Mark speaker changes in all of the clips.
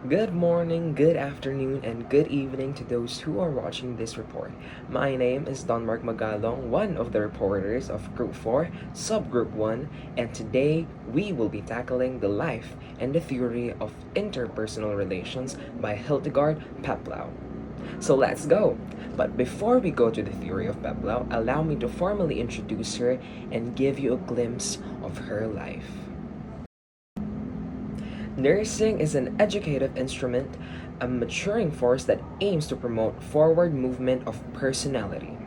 Speaker 1: Good morning, good afternoon, and good evening to those who are watching this report. My name is Don Mark Magalong, one of the reporters of Group 4, Subgroup 1, and today we will be tackling the life and the theory of interpersonal relations by Hildegard Peplau. So let's go! But before we go to the theory of Peplau, allow me to formally introduce her and give you a glimpse of her life. Nursing is an educative instrument, a maturing force that aims to promote forward movement of personality.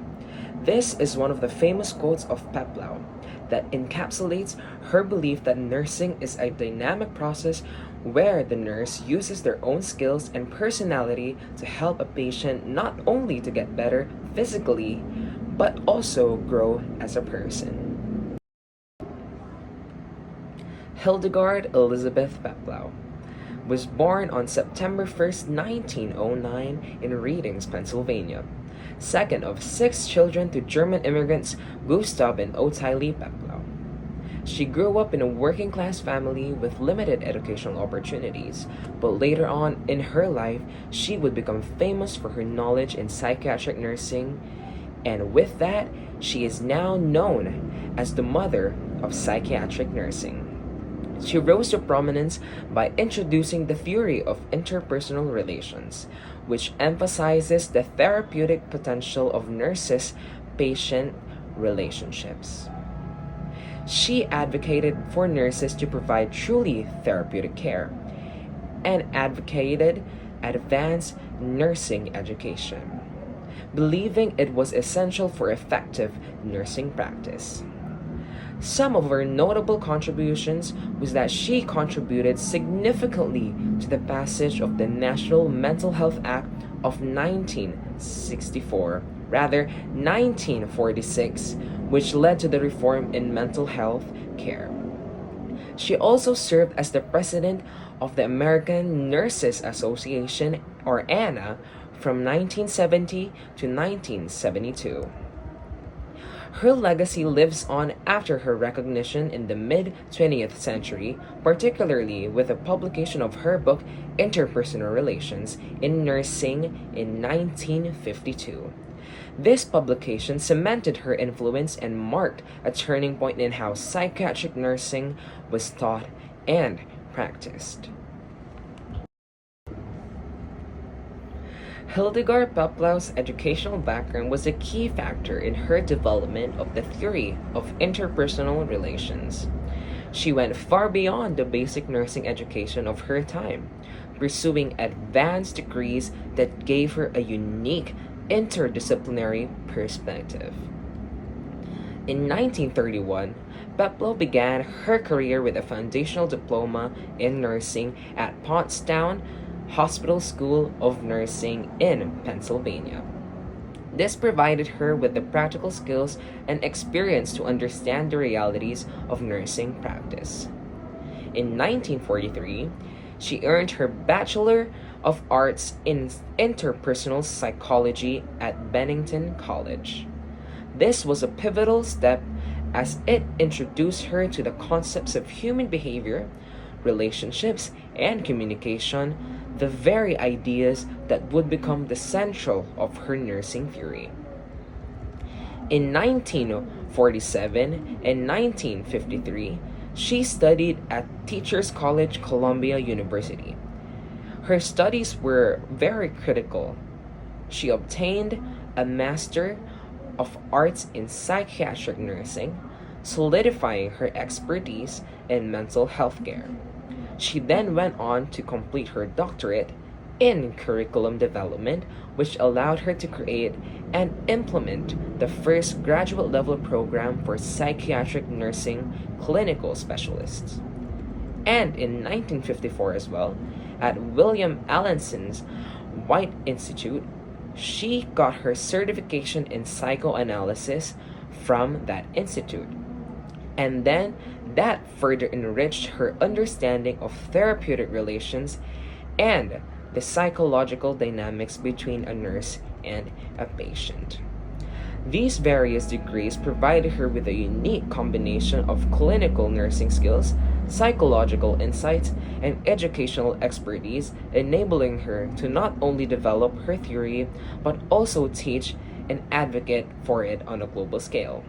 Speaker 1: This is one of the famous quotes of Peplau that encapsulates her belief that nursing is a dynamic process where the nurse uses their own skills and personality to help a patient not only to get better physically, but also grow as a person. Hildegard Elizabeth Peplau was born on September 1st, 1909 in Readings, Pennsylvania, second of 6 children to German immigrants Gustav and Ottilie Peplau. She grew up in a working-class family with limited educational opportunities, but later on in her life, she would become famous for her knowledge in psychiatric nursing, and with that, she is now known as the mother of psychiatric nursing. She rose to prominence by introducing the theory of interpersonal relations, which emphasizes the therapeutic potential of nurses-patient relationships. She advocated for nurses to provide truly therapeutic care and advocated advanced nursing education, believing it was essential for effective nursing practice. Some of her notable contributions was that she contributed significantly to the passage of the National Mental Health Act of 1946, which led to the reform in mental health care. She also served as the president of the American Nurses Association, or ANA, from 1970 to 1972. Her legacy lives on after her recognition in the mid-20th century, particularly with the publication of her book Interpersonal Relations in Nursing in 1952. This publication cemented her influence and marked a turning point in how psychiatric nursing was taught and practiced. Hildegard Peplau's educational background was a key factor in her development of the theory of interpersonal relations. She went far beyond the basic nursing education of her time, pursuing advanced degrees that gave her a unique interdisciplinary perspective. In 1931, Peplau began her career with a foundational diploma in nursing at Pottstown Hospital School of Nursing in Pennsylvania. This provided her with the practical skills and experience to understand the realities of nursing practice. In 1943, she earned her Bachelor of Arts in Interpersonal Psychology at Bennington College. This was a pivotal step as it introduced her to the concepts of human behavior, relationships, and communication, the very ideas that would become the central of her nursing theory. In 1947 and 1953, she studied at Teachers College, Columbia University. Her studies were very critical. She obtained a Master of Arts in Psychiatric Nursing, solidifying her expertise in mental health care. She then went on to complete her doctorate in curriculum development, which allowed her to create and implement the first graduate level program for psychiatric nursing clinical specialists. And in 1954 as well, at William Allinson's White Institute, she got her certification in psychoanalysis from that institute. And then that further enriched her understanding of therapeutic relations and the psychological dynamics between a nurse and a patient. These various degrees provided her with a unique combination of clinical nursing skills, psychological insights, and educational expertise, enabling her to not only develop her theory but also teach and advocate for it on a global scale.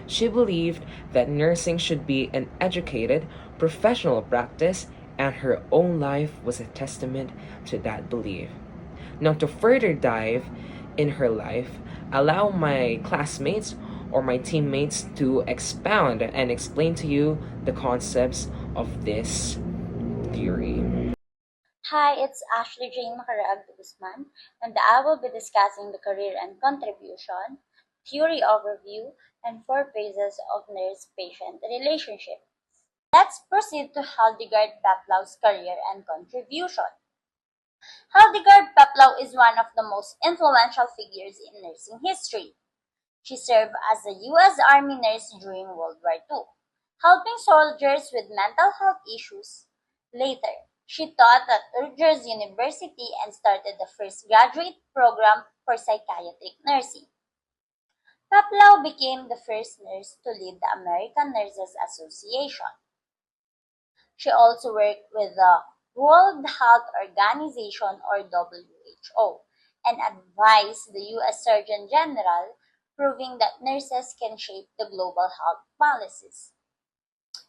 Speaker 1: She believed that nursing should be an educated, professional practice, and her own life was a testament to that belief. Now, to further dive in her life, allow my classmates or my teammates to expound and explain to you the concepts of this theory.
Speaker 2: Hi, it's Ashley Jane Macarag Guzman, and I will be discussing the career and contribution, theory overview, and four phases of nurse-patient relationship. Let's proceed to Hildegard Peplow's career and contribution. Hildegard Peplow is one of the most influential figures in nursing history. She served as a U.S. Army nurse during World War II, helping soldiers with mental health issues. Later, she taught at Rutgers University and started the first graduate program for psychiatric nursing. Peplau became the first nurse to lead the American Nurses Association. She also worked with the World Health Organization or WHO and advised the U.S. Surgeon General, proving that nurses can shape the global health policies.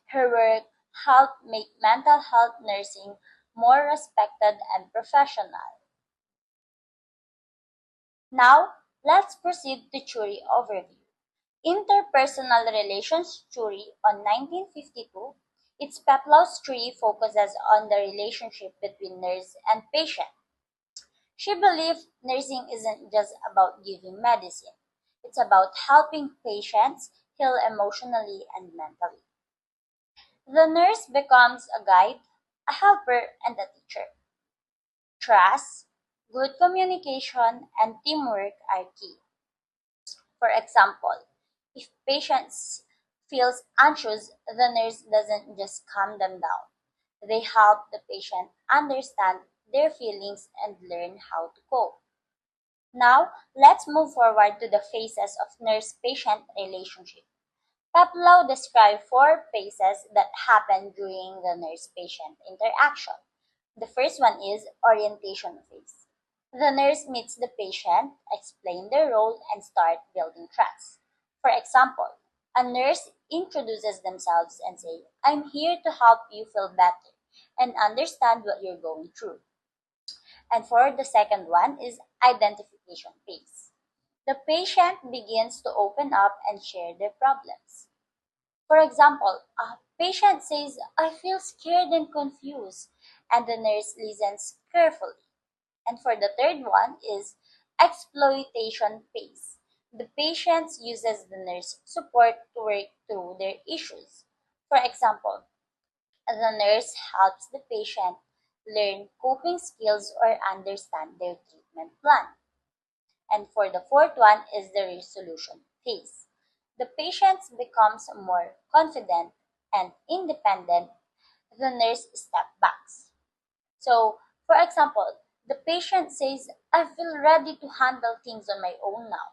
Speaker 2: Her work helped make mental health nursing more respected and professional. Now, let's proceed to theory overview. Interpersonal relations theory on 1952, its Peplow's theory focuses on the relationship between nurse and patient. She believed nursing isn't just about giving medicine. It's about helping patients heal emotionally and mentally. The nurse becomes a guide, a helper, and a teacher. Trust, good communication, and teamwork are key. For example, if patients feels anxious, the nurse doesn't just calm them down. They help the patient understand their feelings and learn how to cope. Now, let's move forward to the phases of nurse-patient relationship. Pavlov described four phases that happen during the nurse-patient interaction. The first one is orientation phase. The nurse meets the patient, explains their role, and start building trust. For example, a nurse introduces themselves and say, "I'm here to help you feel better and understand what you're going through." And for the second one is identification phase. The patient begins to open up and share their problems. For example, a patient says, "I feel scared and confused," and the nurse listens carefully. And for the third one is exploitation phase. The patient uses the nurse support to work through their issues. For example, the nurse helps the patient learn coping skills or understand their treatment plan. And for the fourth one is the resolution phase. The patient becomes more confident and independent. The nurse steps back. So, for example, the patient says, "I feel ready to handle things on my own now."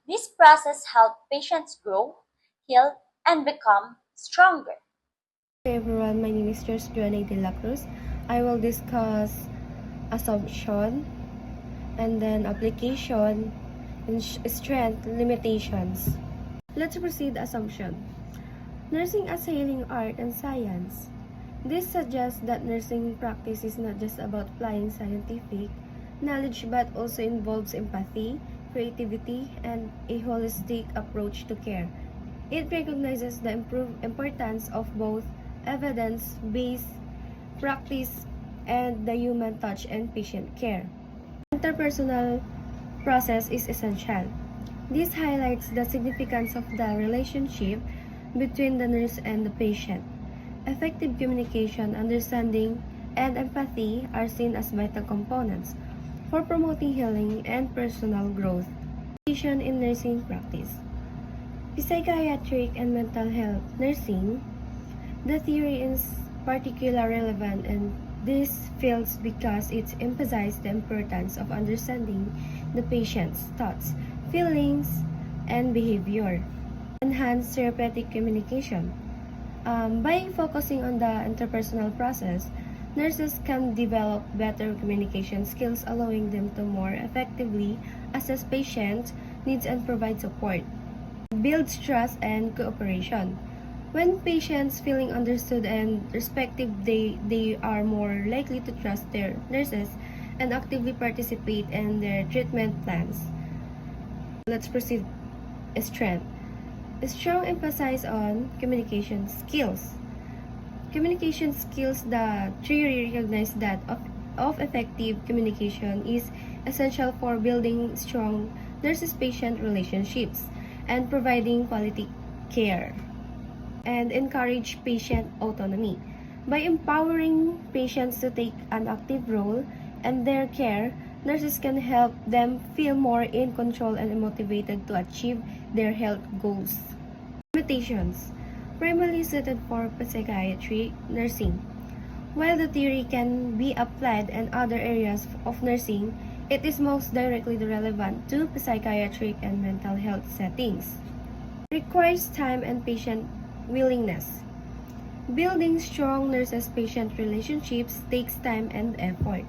Speaker 2: This process helps patients grow, heal, and become stronger.
Speaker 3: Hey everyone, my name is Joanna de la Cruz. I will discuss assumption and then application and strength limitations. Let's proceed. Assumption. Nursing as healing art and science. This suggests that nursing practice is not just about applying scientific knowledge but also involves empathy, creativity, and a holistic approach to care. It recognizes the importance of both evidence-based practice and the human touch and patient care. Interpersonal process is essential. This highlights the significance of the relationship between the nurse and the patient. Effective communication, understanding, and empathy are seen as vital components for promoting healing and personal growth. In nursing practice. Psychiatric and mental health nursing, the theory is particularly relevant in these fields because it emphasizes the importance of understanding the patient's thoughts, feelings, and behavior. Enhance therapeutic communication. By focusing on the interpersonal process, nurses can develop better communication skills, allowing them to more effectively assess patient needs and provide support. Builds trust and cooperation. When patients feeling understood and respected, they are more likely to trust their nurses and actively participate in their treatment plans. Let's proceed. Strength. Strong emphasis on communication skills. Communication skills, the theory recognizes that of effective communication is essential for building strong nurses-patient relationships and providing quality care, and encourage patient autonomy. By empowering patients to take an active role in their care, nurses can help them feel more in control and motivated to achieve their health goals. Limitations. Primarily suited for psychiatry nursing. While the theory can be applied in other areas of nursing, it is most directly relevant to psychiatric and mental health settings. Requires time and patient willingness. Building strong nurses-patient relationships takes time and effort.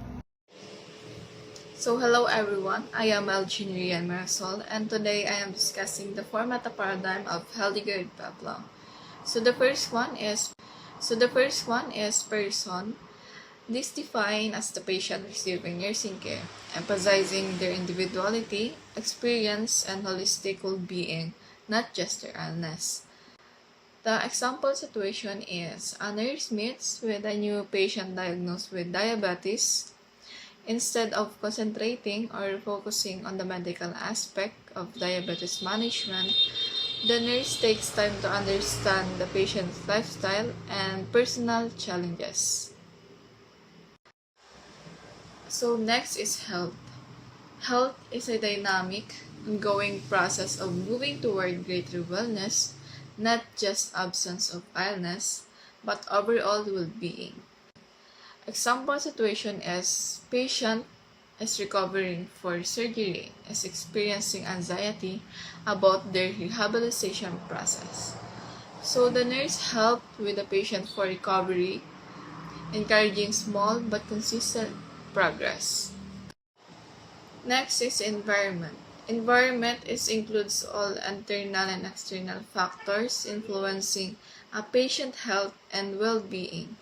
Speaker 4: So hello everyone, I am Elgin Rian Marisol, and today I am discussing the format of paradigm of Hildegard-Pavlov. So the first one is person. This defined as the patient receiving nursing care, emphasizing their individuality, experience, and holistic well-being, not just their illness. The example situation is a nurse meets with a new patient diagnosed with diabetes. Instead of concentrating or focusing on the medical aspect of diabetes management, the nurse takes time to understand the patient's lifestyle and personal challenges. So next is health. Health is a dynamic, ongoing process of moving toward greater wellness, not just absence of illness, but overall well-being. Example situation is patient is recovering for surgery, is experiencing anxiety about their rehabilitation process. So the nurse helped with the patient for recovery, encouraging small but consistent progress. Next is environment. Environment includes all internal and external factors influencing a patient's health and well-being.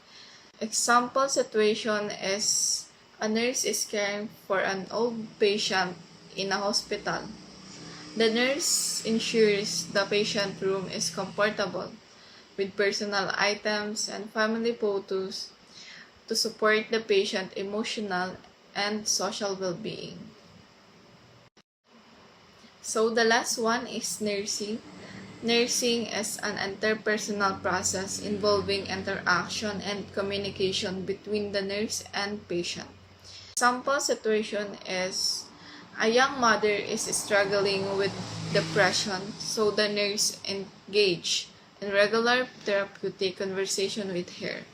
Speaker 4: Example situation is a nurse is caring for an old patient in a hospital. The nurse ensures the patient room is comfortable with personal items and family photos to support the patient emotional and social well-being. So the last one is nursing. Nursing is an interpersonal process involving interaction and communication between the nurse and patient. Example situation is a young mother is struggling with depression, so the nurse engage in regular therapeutic conversation with her,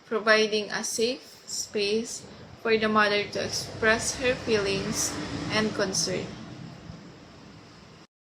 Speaker 4: providing a safe space for the mother to express her feelings and concern.